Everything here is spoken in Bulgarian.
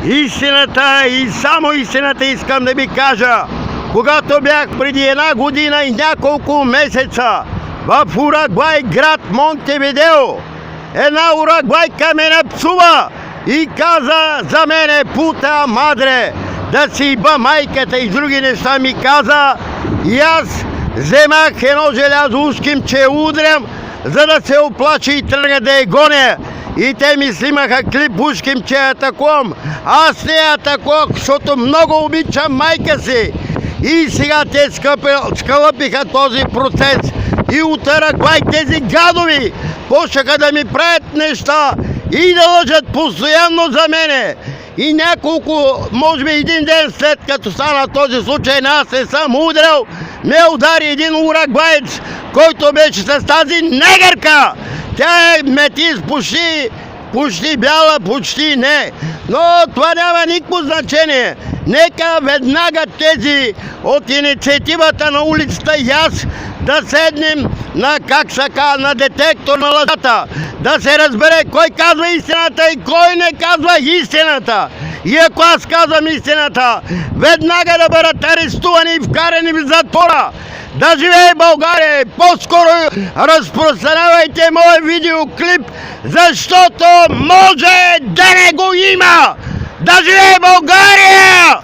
Истината и само истината искам да ви кажа. Когато бях преди 1 година и няколко месеца в Уругвай, град Монтевидео, една уругвайка ме напсува и каза за мене пута мадре, да си иба майката и други неща ми каза, и аз вземах едно желязо ускимче удрям, за да се оплаче и тръгна да я гоня. И те ми снимаха клип ускимче атакувам. Аз не атакувах, защото много обичам майка си. И сега те скълъпиха този процес. И от Уругвай тези гадови почнаха да ми правят неща и да лъжат постоянно за мене. И няколко, може би един ден след като стана този случай, аз не съм удрял, ме удари един уругваец, който беше с тази негърка. Тя е метис, почти бяла, почти не. Но това няма никакво значение. Нека веднага тези от инициативата на улицата и аз да седнем на детектор на лъжата. Да се разбере кой казва истината и кой не казва истината. И ако аз казвам истината, веднага да бъдат арестувани и вкарани в затвора. Да живее България! По-скоро разпространявайте моят видеоклип, защото може да не го има! Да живее България!